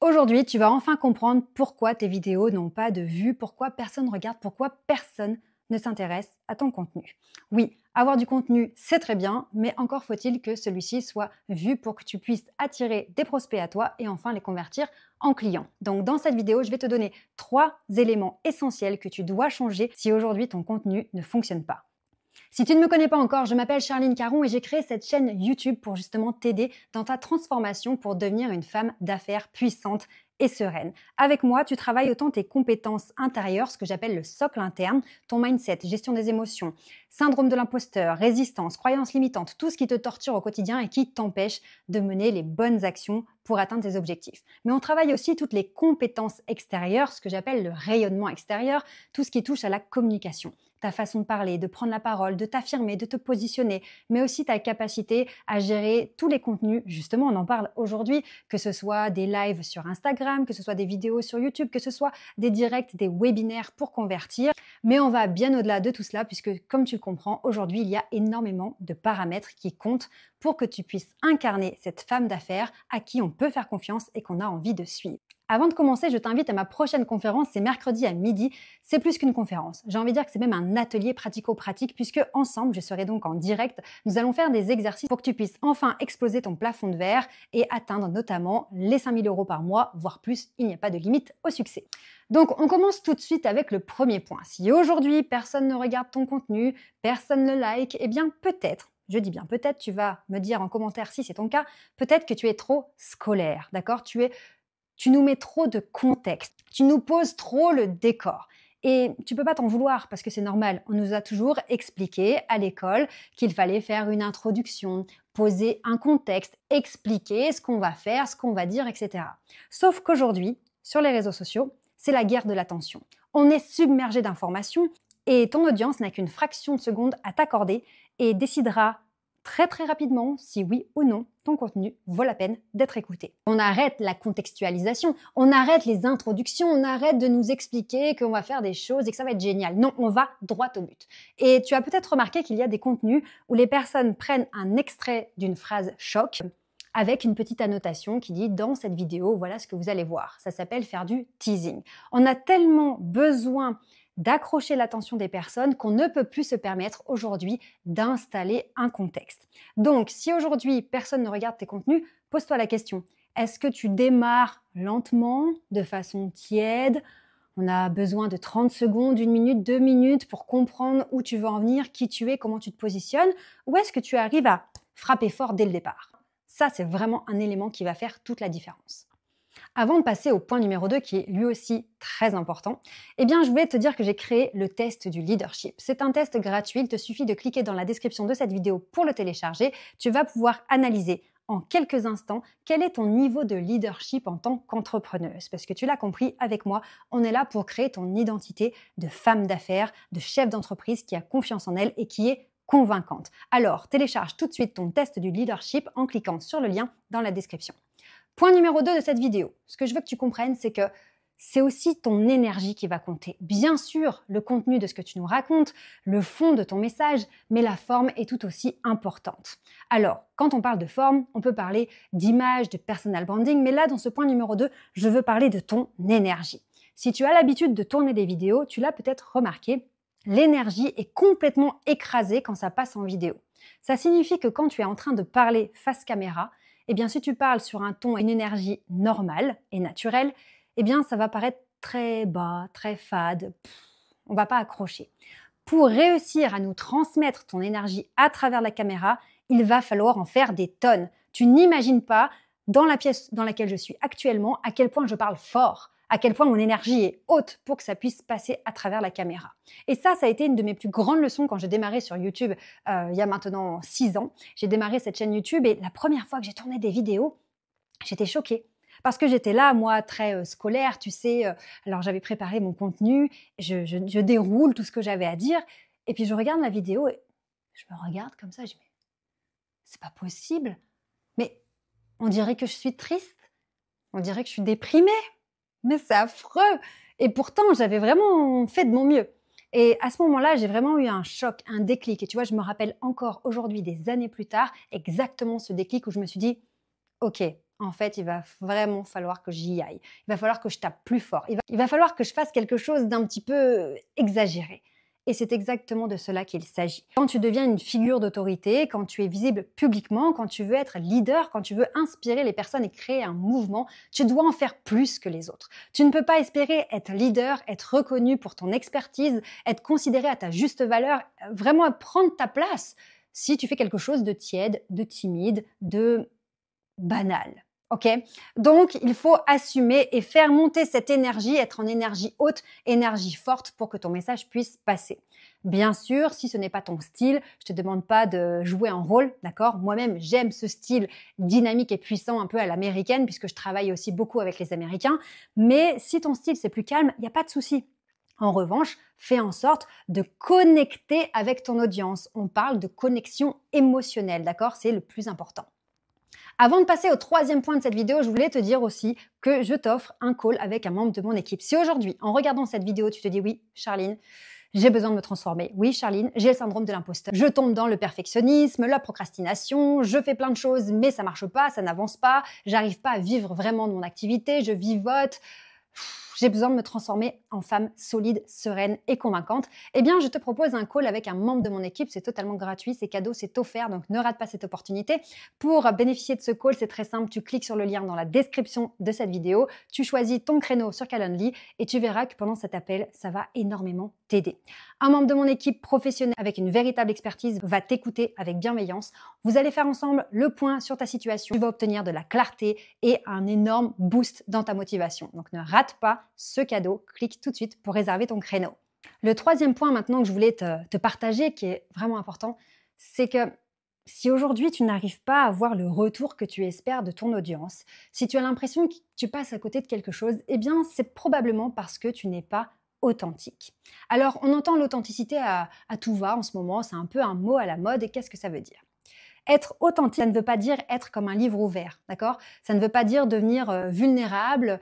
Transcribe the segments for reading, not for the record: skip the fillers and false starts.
Aujourd'hui, tu vas enfin comprendre pourquoi tes vidéos n'ont pas de vues, pourquoi personne ne regarde, pourquoi personne ne s'intéresse à ton contenu. Oui, avoir du contenu, c'est très bien, mais encore faut-il que celui-ci soit vu pour que tu puisses attirer des prospects à toi et enfin les convertir en clients. Donc dans cette vidéo, je vais te donner 3 éléments essentiels que tu dois changer si aujourd'hui ton contenu ne fonctionne pas. Si tu ne me connais pas encore, je m'appelle Charline Caron et j'ai créé cette chaîne YouTube pour justement t'aider dans ta transformation pour devenir une femme d'affaires puissante et sereine. Avec moi, tu travailles autant tes compétences intérieures, ce que j'appelle le socle interne, ton mindset, gestion des émotions, syndrome de l'imposteur, résistance, croyances limitantes, tout ce qui te torture au quotidien et qui t'empêche de mener les bonnes actions pour atteindre tes objectifs. Mais on travaille aussi toutes les compétences extérieures, ce que j'appelle le rayonnement extérieur, tout ce qui touche à la communication, ta façon de parler, de prendre la parole, de t'affirmer, de te positionner, mais aussi ta capacité à gérer tous les contenus. Justement, on en parle aujourd'hui, que ce soit des lives sur Instagram, que ce soit des vidéos sur YouTube, que ce soit des directs, des webinaires pour convertir. Mais on va bien au-delà de tout cela puisque, comme tu le comprends, aujourd'hui, il y a énormément de paramètres qui comptent pour que tu puisses incarner cette femme d'affaires à qui on peut faire confiance et qu'on a envie de suivre. Avant de commencer, je t'invite à ma prochaine conférence, c'est mercredi à midi. C'est plus qu'une conférence. J'ai envie de dire que c'est même un atelier pratico-pratique puisque ensemble, je serai donc en direct. Nous allons faire des exercices pour que tu puisses enfin exploser ton plafond de verre et atteindre notamment les 5 000 € par mois, voire plus. Il n'y a pas de limite au succès. Donc, on commence tout de suite avec le premier point. Si aujourd'hui, personne ne regarde ton contenu, personne ne like, eh bien peut-être, je dis bien peut-être, tu vas me dire en commentaire si c'est ton cas, peut-être que tu es trop scolaire, d'accord? Tu nous mets trop de contexte, tu nous poses trop le décor. Et tu peux pas t'en vouloir parce que c'est normal. On nous a toujours expliqué à l'école qu'il fallait faire une introduction, poser un contexte, expliquer ce qu'on va faire, ce qu'on va dire, etc. Sauf qu'aujourd'hui, sur les réseaux sociaux, c'est la guerre de l'attention. On est submergé d'informations et ton audience n'a qu'une fraction de seconde à t'accorder et décidera très très rapidement si oui ou non ton contenu vaut la peine d'être écouté. On arrête la contextualisation, on arrête les introductions, on arrête de nous expliquer qu'on va faire des choses et que ça va être génial. Non, on va droit au but. Et tu as peut-être remarqué qu'il y a des contenus où les personnes prennent un extrait d'une phrase choc avec une petite annotation qui dit « Dans cette vidéo, voilà ce que vous allez voir ». Ça s'appelle faire du teasing. On a tellement besoin d'accrocher l'attention des personnes qu'on ne peut plus se permettre aujourd'hui d'installer un contexte. Donc, si aujourd'hui personne ne regarde tes contenus, pose-toi la question. Est-ce que tu démarres lentement, de façon tiède? On a besoin de 30 secondes, 1 minute, 2 minutes pour comprendre où tu veux en venir, qui tu es, comment tu te positionnes? Ou est-ce que tu arrives à frapper fort dès le départ? Ça, c'est vraiment un élément qui va faire toute la différence. Avant de passer au point numéro 2, qui est lui aussi très important, eh bien, je vais te dire que j'ai créé le test du leadership. C'est un test gratuit, il te suffit de cliquer dans la description de cette vidéo pour le télécharger. Tu vas pouvoir analyser en quelques instants quel est ton niveau de leadership en tant qu'entrepreneuse. Parce que tu l'as compris, avec moi, on est là pour créer ton identité de femme d'affaires, de chef d'entreprise qui a confiance en elle et qui est convaincante. Alors, télécharge tout de suite ton test du leadership en cliquant sur le lien dans la description. Point numéro 2 de cette vidéo, ce que je veux que tu comprennes, c'est que c'est aussi ton énergie qui va compter. Bien sûr, le contenu de ce que tu nous racontes, le fond de ton message, mais la forme est tout aussi importante. Alors, quand on parle de forme, on peut parler d'image, de personal branding, mais là, dans ce point numéro 2, je veux parler de ton énergie. Si tu as l'habitude de tourner des vidéos, tu l'as peut-être remarqué, l'énergie est complètement écrasée quand ça passe en vidéo. Ça signifie que quand tu es en train de parler face caméra, eh bien, si tu parles sur un ton et une énergie normale et naturelle, eh bien, ça va paraître très bas, très fade. On va pas accrocher. Pour réussir à nous transmettre ton énergie à travers la caméra, il va falloir en faire des tonnes. Tu n'imagines pas, dans la pièce dans laquelle je suis actuellement, à quel point je parle fort, à quel point mon énergie est haute pour que ça puisse passer à travers la caméra. Et ça a été une de mes plus grandes leçons quand j'ai démarré sur YouTube il y a maintenant 6 ans. J'ai démarré cette chaîne YouTube et la première fois que j'ai tourné des vidéos, j'étais choquée. Parce que j'étais là, moi, très scolaire, tu sais. Alors, j'avais préparé mon contenu, je déroule tout ce que j'avais à dire. Et puis, je regarde la vidéo et je me regarde comme ça. Je me dis, c'est pas possible. Mais on dirait que je suis triste. On dirait que je suis déprimée. Mais c'est affreux. Et pourtant, j'avais vraiment fait de mon mieux. Et à ce moment-là, j'ai vraiment eu un choc, un déclic. Et tu vois, je me rappelle encore aujourd'hui, des années plus tard, exactement ce déclic où je me suis dit, OK, en fait, il va vraiment falloir que j'y aille. Il va falloir que je tape plus fort. Il va falloir que je fasse quelque chose d'un petit peu exagéré. Et c'est exactement de cela qu'il s'agit. Quand tu deviens une figure d'autorité, quand tu es visible publiquement, quand tu veux être leader, quand tu veux inspirer les personnes et créer un mouvement, tu dois en faire plus que les autres. Tu ne peux pas espérer être leader, être reconnu pour ton expertise, être considéré à ta juste valeur, vraiment prendre ta place si tu fais quelque chose de tiède, de timide, de banal. Ok? Donc, il faut assumer et faire monter cette énergie, être en énergie haute, énergie forte pour que ton message puisse passer. Bien sûr, si ce n'est pas ton style, je te demande pas de jouer un rôle, d'accord? Moi-même, j'aime ce style dynamique et puissant un peu à l'américaine puisque je travaille aussi beaucoup avec les Américains. Mais si ton style c'est plus calme, il n'y a pas de souci. En revanche, fais en sorte de connecter avec ton audience. On parle de connexion émotionnelle, d'accord? C'est le plus important. Avant de passer au troisième point de cette vidéo, je voulais te dire aussi que je t'offre un call avec un membre de mon équipe. Si aujourd'hui, en regardant cette vidéo, tu te dis oui, Charline, j'ai besoin de me transformer. Oui, Charline, j'ai le syndrome de l'imposteur. Je tombe dans le perfectionnisme, la procrastination, je fais plein de choses, mais ça marche pas, ça n'avance pas, j'arrive pas à vivre vraiment de mon activité, je vivote. J'ai besoin de me transformer en femme solide, sereine et convaincante. Eh bien, je te propose un call avec un membre de mon équipe. C'est totalement gratuit, c'est cadeau, c'est offert, donc ne rate pas cette opportunité. Pour bénéficier de ce call, c'est très simple. Tu cliques sur le lien dans la description de cette vidéo, tu choisis ton créneau sur Calendly et tu verras que pendant cet appel, ça va énormément t'aider. Un membre de mon équipe professionnelle avec une véritable expertise va t'écouter avec bienveillance. Vous allez faire ensemble le point sur ta situation. Tu vas obtenir de la clarté et un énorme boost dans ta motivation. Donc ne rate pas ce cadeau, clique tout de suite pour réserver ton créneau. Le troisième point maintenant que je voulais te partager, qui est vraiment important, c'est que si aujourd'hui tu n'arrives pas à avoir le retour que tu espères de ton audience, si tu as l'impression que tu passes à côté de quelque chose, eh bien c'est probablement parce que tu n'es pas authentique. Alors on entend l'authenticité à tout va en ce moment, c'est un peu un mot à la mode et qu'est-ce que ça veut dire ? Être authentique, ça ne veut pas dire être comme un livre ouvert, d'accord? Ça ne veut pas dire devenir vulnérable,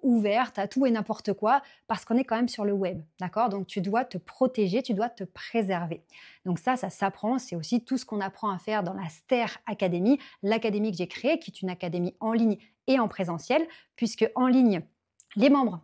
ouverte à tout et n'importe quoi, parce qu'on est quand même sur le web, d'accord? Donc tu dois te protéger, tu dois te préserver. Donc ça s'apprend, c'est aussi tout ce qu'on apprend à faire dans la STER Academy, l'académie que j'ai créée, qui est une académie en ligne et en présentiel, puisque en ligne, les membres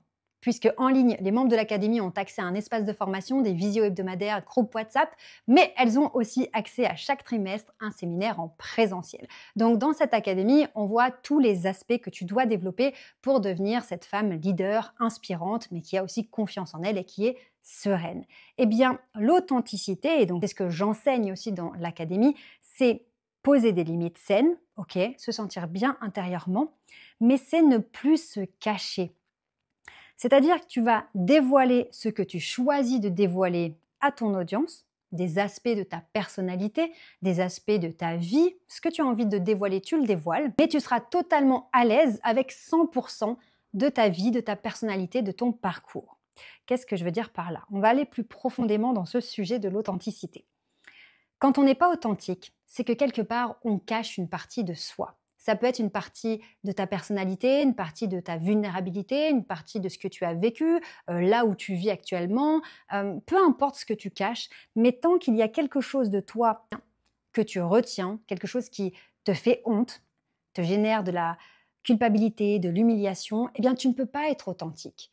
les membres de l'académie ont accès à un espace de formation, des visios hebdomadaires, groupe WhatsApp, mais elles ont aussi accès à chaque trimestre un séminaire en présentiel. Donc dans cette académie, on voit tous les aspects que tu dois développer pour devenir cette femme leader, inspirante, mais qui a aussi confiance en elle et qui est sereine. Eh bien, l'authenticité, et donc c'est ce que j'enseigne aussi dans l'académie, c'est poser des limites saines, ok, se sentir bien intérieurement, mais c'est ne plus se cacher. C'est-à-dire que tu vas dévoiler ce que tu choisis de dévoiler à ton audience, des aspects de ta personnalité, des aspects de ta vie. Ce que tu as envie de dévoiler, tu le dévoiles, mais tu seras totalement à l'aise avec 100% de ta vie, de ta personnalité, de ton parcours. Qu'est-ce que je veux dire par là? On va aller plus profondément dans ce sujet de l'authenticité. Quand on n'est pas authentique, c'est que quelque part, on cache une partie de soi. Ça peut être une partie de ta personnalité, une partie de ta vulnérabilité, une partie de ce que tu as vécu, là où tu vis actuellement, peu importe ce que tu caches, mais tant qu'il y a quelque chose de toi que tu retiens, quelque chose qui te fait honte, te génère de la culpabilité, de l'humiliation, eh bien tu ne peux pas être authentique.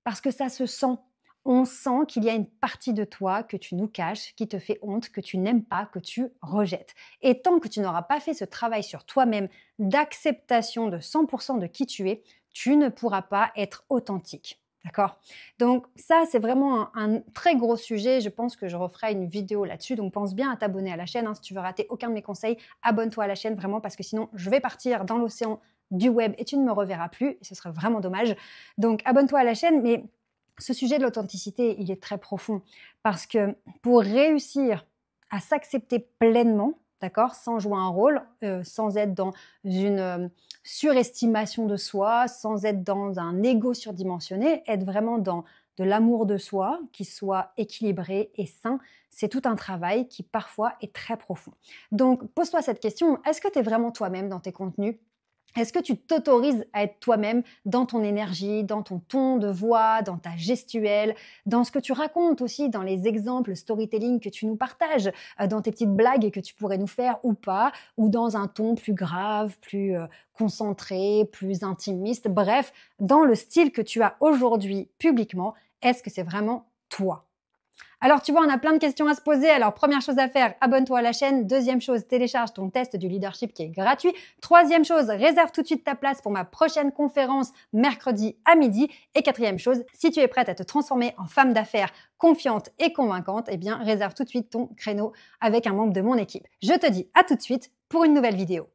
Parce que ça se sent. On sent qu'il y a une partie de toi que tu nous caches, qui te fait honte, que tu n'aimes pas, que tu rejettes. Et tant que tu n'auras pas fait ce travail sur toi-même d'acceptation de 100% de qui tu es, tu ne pourras pas être authentique. D'accord? Donc ça, c'est vraiment un très gros sujet. Je pense que je referai une vidéo là-dessus. Donc pense bien à t'abonner à la chaîne. Si tu veux rater aucun de mes conseils, abonne-toi à la chaîne vraiment parce que sinon, je vais partir dans l'océan du web et tu ne me reverras plus. Et ce serait vraiment dommage. Donc abonne-toi à la chaîne, mais ce sujet de l'authenticité, il est très profond parce que pour réussir à s'accepter pleinement, d'accord, sans jouer un rôle, sans être dans une surestimation de soi, sans être dans un ego surdimensionné, être vraiment dans de l'amour de soi qui soit équilibré et sain, c'est tout un travail qui parfois est très profond. Donc pose-toi cette question, est-ce que tu es vraiment toi-même dans tes contenus ? Est-ce que tu t'autorises à être toi-même dans ton énergie, dans ton ton de voix, dans ta gestuelle, dans ce que tu racontes aussi, dans les exemples storytelling que tu nous partages, dans tes petites blagues que tu pourrais nous faire ou pas, ou dans un ton plus grave, plus concentré, plus intimiste, bref, dans le style que tu as aujourd'hui publiquement, est-ce que c'est vraiment toi? Alors, tu vois, on a plein de questions à se poser. Alors, première chose à faire, abonne-toi à la chaîne. Deuxième chose, télécharge ton test du leadership qui est gratuit. Troisième chose, réserve tout de suite ta place pour ma prochaine conférence mercredi à midi. Et quatrième chose, si tu es prête à te transformer en femme d'affaires confiante et convaincante, eh bien, réserve tout de suite ton créneau avec un membre de mon équipe. Je te dis à tout de suite pour une nouvelle vidéo.